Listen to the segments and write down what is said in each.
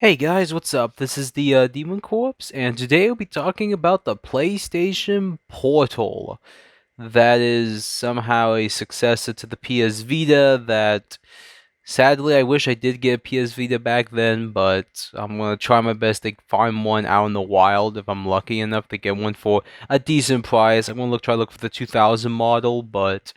Hey guys, what's up? This is the Demon Corpse, and today we'll be talking about the PlayStation Portal. That is somehow a successor to the PS Vita. That sadly, I wish I did get a PS Vita back then, but I'm gonna try my best to find one out in the wild if I'm lucky enough to get one for a decent price. I'm gonna try to look for the 2000 model, but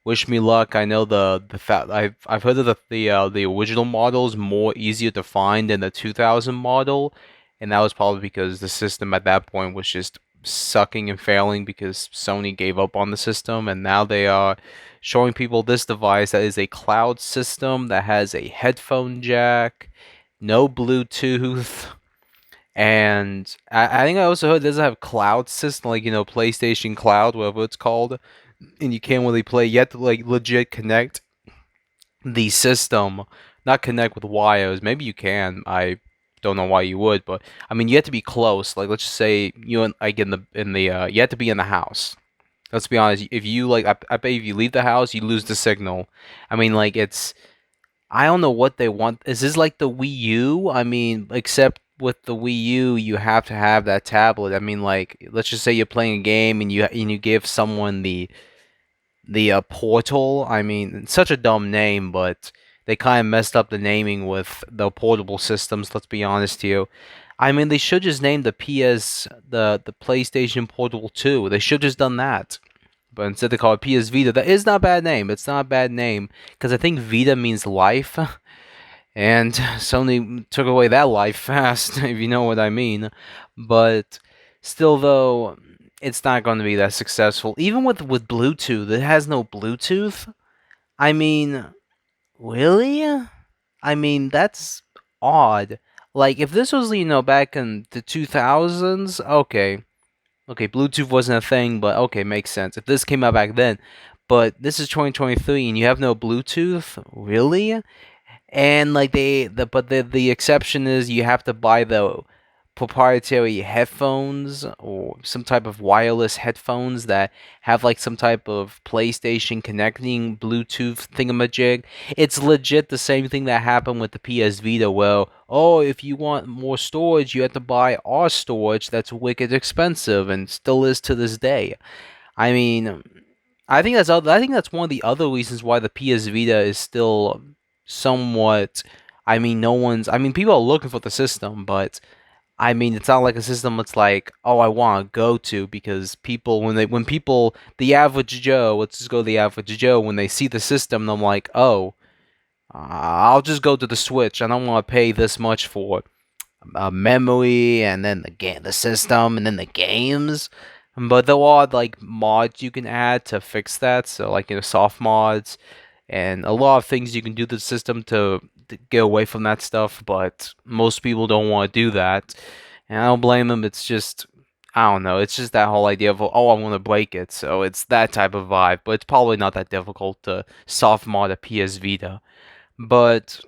wish me luck. I know the fact I've heard of the original model is more easier to find than the 2000 model, and that was probably because the system at that point was just sucking and failing because Sony gave up on the system, and now they are showing people this device that is a cloud system that has a headphone jack, no Bluetooth. And I think I also heard it doesn't have cloud system like PlayStation Cloud, whatever it's called, and you can't really play. You have to like legit connect the system, not connect with wires. Maybe you can. I don't know why you would, but I mean you have to be close. Like let's just say you and like in the you have to be in the house. Let's be honest. If you like, I bet if you leave the house, you lose the signal. I mean like it's I don't know what they want. Is this like the Wii U? I mean, except with the Wii U, you have to have that tablet. I mean, like, let's just say you're playing a game and you give someone the Portal. I mean, it's such a dumb name, but they kind of messed up the naming with the portable systems. Let's be honest here. I mean, they should just name the PS the PlayStation Portable 2. They should just done that. But instead they call it PS Vita. That is not a bad name. It's not a bad name because I think Vita means life, and Sony took away that life fast, if you know what I mean. But still, though, it's not going to be that successful. Even with Bluetooth, it has no Bluetooth. I mean, really? I mean, that's odd. Like, if this was, back in the 2000s, okay. Okay, Bluetooth wasn't a thing, but okay, makes sense. If this came out back then, but this is 2023 and you have no Bluetooth, really? And like the exception is you have to buy the proprietary headphones or some type of wireless headphones that have like some type of PlayStation connecting Bluetooth thingamajig. It's legit the same thing that happened with the PS Vita. Well, oh, if you want more storage, you have to buy our storage that's wicked expensive and still is to this day. I mean, I think that's one of the other reasons why the PS Vita is still somewhat. I mean, no one's. I mean, people are looking for the system, but I mean, it's not like a system that's like, oh, I want to go to because people when people the average Joe, let's just go the average Joe when they see the system, I'm like, oh, I'll just go to the Switch. I don't want to pay this much for memory and then the system and then the games. But there are like mods you can add to fix that. So like soft mods and a lot of things you can do to the system to get away from that stuff. But most people don't want to do that, and I don't blame them. It's just I don't know. It's just that whole idea of oh I want to break it. So it's that type of vibe. But it's probably not that difficult to soft mod a PS Vita. But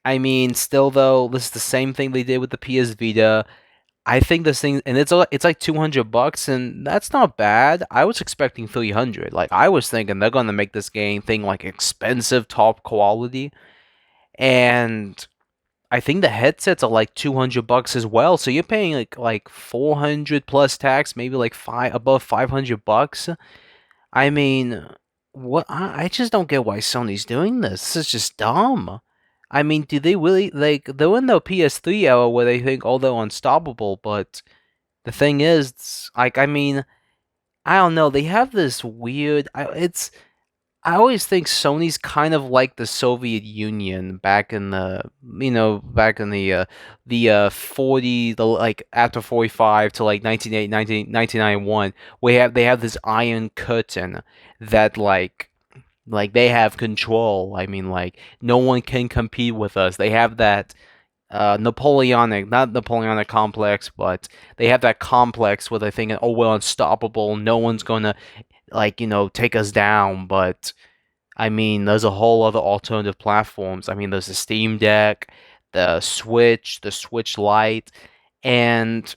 I mean, still though, this is the same thing they did with the PS Vita. I think this thing, and it's like $200, and that's not bad. I was expecting 300. Like I was thinking they're gonna make this game thing like expensive, top quality, and I think the headsets are like $200 as well. So you're paying like 400 plus tax, maybe like five above $500. I mean, what? I just don't get why Sony's doing this. This is just dumb. I mean, do they really like they're in the PS3 era where they think oh they're unstoppable, but the thing is, like, I mean, I don't know. They have this weird. I always think Sony's kind of like the Soviet Union back in back in the 40 the like after 45 to like 1991 where they have this iron curtain that like they have control. I mean like no one can compete with us. They have that not Napoleonic complex, but they have that complex where they think, oh, we're unstoppable. No one's gonna take us down. But I mean, there's a whole other alternative platforms. I mean, there's the Steam Deck, the Switch Lite, and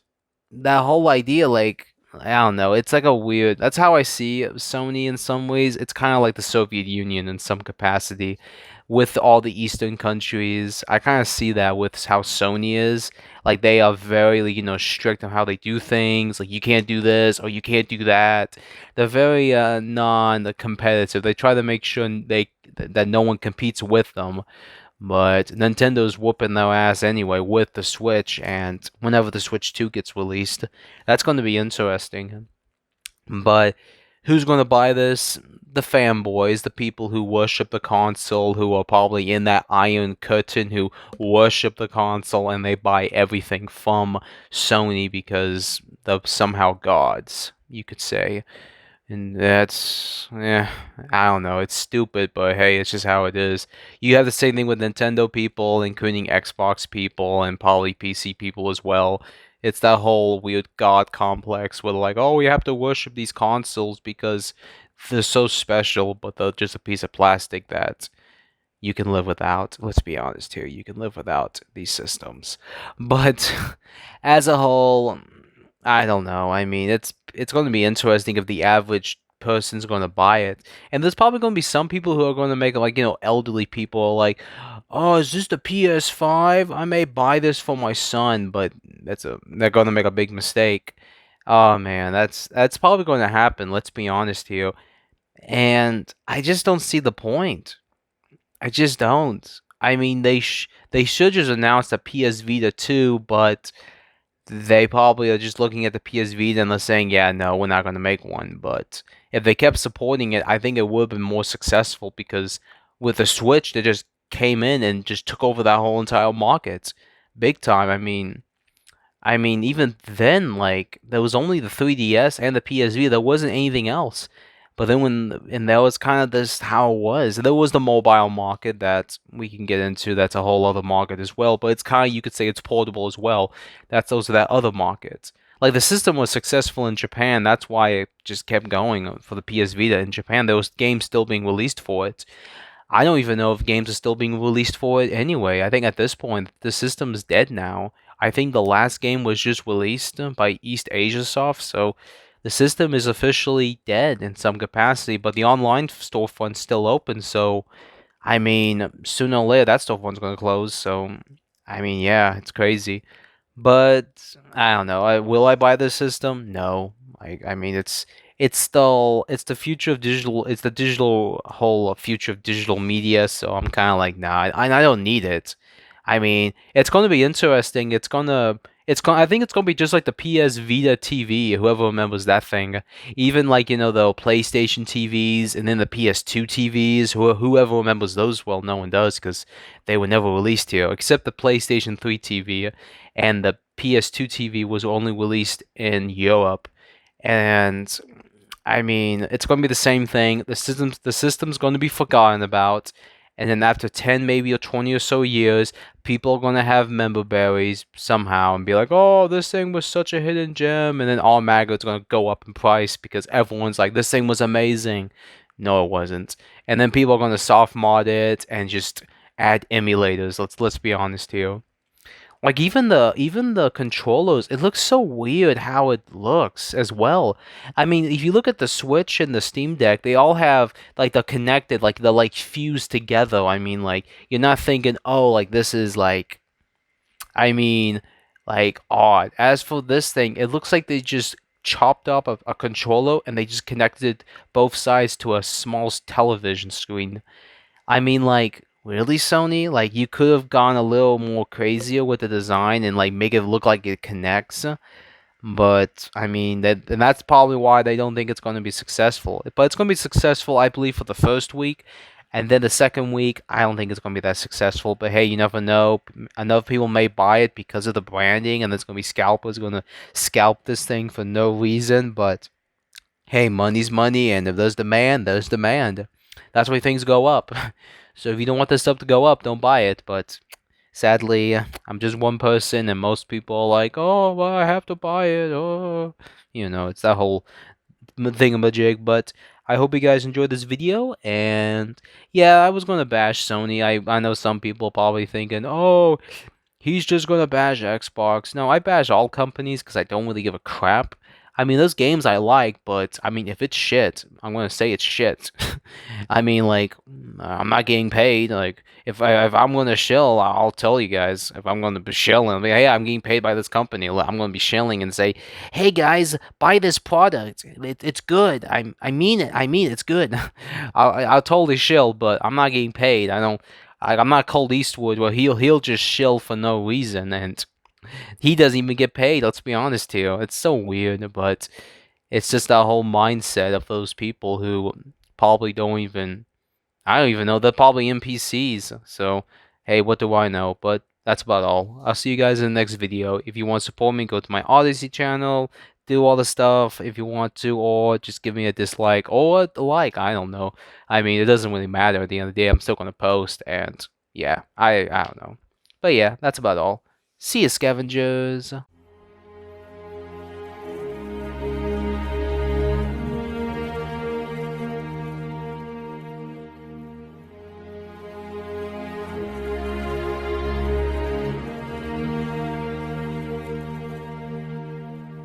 that whole idea, like, I don't know, it's like a weird. That's how I see Sony in some ways. It's kind of like the Soviet Union in some capacity, with all the Eastern countries. I kind of see that with how Sony is. Like they are very, strict on how they do things. Like you can't do this or you can't do that. They're very non-competitive. They try to make sure that no one competes with them. But Nintendo's whooping their ass anyway with the Switch, and whenever the Switch 2 gets released, that's going to be interesting. But who's going to buy this? The fanboys, the people who worship the console, who are probably in that iron curtain, who worship the console and they buy everything from Sony because they're somehow gods, you could say. And that's, yeah, I don't know. It's stupid, but hey, it's just how it is. You have the same thing with Nintendo people, including Xbox people and probably PC people as well. It's that whole weird god complex where they're like, oh, we have to worship these consoles because they're so special, but they're just a piece of plastic that you can live without. Let's be honest here, you can live without these systems. But as a whole, I don't know. I mean, it's going to be interesting if the average person's going to buy it. And there's probably going to be some people who are going to make it like, elderly people are like, "Oh, is this the PS5? I may buy this for my son," but they're going to make a big mistake. Oh man, that's probably going to happen, let's be honest here. And I just don't see the point. I just don't. I mean, they should just announce a PS Vita 2, but they probably are just looking at the PS Vita and they're saying, yeah, no, we're not going to make one. But if they kept supporting it, I think it would have been more successful because with the Switch, they just came in and just took over that whole entire market big time. I mean, even then, like there was only the 3DS and the PSV. There wasn't anything else. But then and that was kind of this how it was. There was the mobile market that we can get into. That's a whole other market as well. But it's kind of, you could say it's portable as well. That's those are that other markets. Like the system was successful in Japan. That's why it just kept going for the PS Vita in Japan. There was games still being released for it. I don't even know if games are still being released for it anyway. I think at this point the system's dead now. I think the last game was just released by East Asia Soft, so the system is officially dead in some capacity, but the online storefront's still open, so I mean, sooner or later that storefront's gonna close, so I mean, yeah, it's crazy. But I don't know. Will I buy this system? No. I mean, it's the future of digital. It's the digital whole future of digital media. So I'm kind of like, nah, I don't need it. I mean, it's going to be interesting. I think it's going to be just like the PS Vita TV. Whoever remembers that thing, even like the PlayStation TVs and then the PS2 TVs. Whoever remembers those, well, no one does because they were never released here, except the PlayStation 3 TV and the PS2 TV was only released in Europe. And I mean, it's going to be the same thing. The system's going to be forgotten about, and then after 10, maybe or 20 or so years, people are going to have member berries somehow and be like, "Oh, this thing was such a hidden gem," and then automatically it's going to go up in price because everyone's like, "This thing was amazing." No, it wasn't. And then people are going to soft mod it and just add emulators. Let's be honest here. Like even the controllers, it looks so weird how it looks as well. I mean, if you look at the Switch and the Steam Deck, they all have like they're connected, like they're like fused together. I mean, like you're not thinking, oh, like this is like, I mean, like odd. As for this thing, it looks like they just chopped up a controller and they just connected both sides to a small television screen. I mean, like, really, Sony? Like, you could have gone a little more crazier with the design and like make it look like it connects. But I mean, and that's probably why they don't think it's going to be successful. But it's going to be successful, I believe, for the first week, and then the second week, I don't think it's going to be that successful. But hey, you never know. Enough people may buy it because of the branding, and there's going to be scalpers going to scalp this thing for no reason. But hey, money's money, and if there's demand, there's demand. That's why things go up. So if you don't want this stuff to go up, don't buy it. But sadly, I'm just one person, and most people are like, "Oh, well, I have to buy it." Oh, it's that whole thingamajig. But I hope you guys enjoyed this video. And yeah, I was gonna bash Sony. I know some people probably thinking, "Oh, he's just gonna bash Xbox." No, I bash all companies because I don't really give a crap. I mean, those games I like, but I mean, if it's shit, I'm gonna say it's shit. I mean, like, I'm not getting paid. Like, if I'm gonna shill, I'll tell you guys. If I'm gonna be shilling, like, hey, I'm getting paid by this company. I'm gonna be shilling and say, hey guys, buy this product. It's good. I mean it. I mean it's good. I'll totally shill, but I'm not getting paid. I don't. I'm not Cold Eastwood where he'll just shill for no reason, and he doesn't even get paid. Let's be honest here. It's so weird, but it's just that whole mindset of those people who probably don't even. I don't even know. They're probably NPCs. So, hey, what do I know? But that's about all. I'll see you guys in the next video. If you want to support me, go to my Odyssey channel, do all the stuff if you want to, or just give me a dislike or a like. I don't know. I mean, it doesn't really matter at the end of the day. I'm still gonna post, and yeah, I don't know. But yeah, that's about all. See you, scavengers.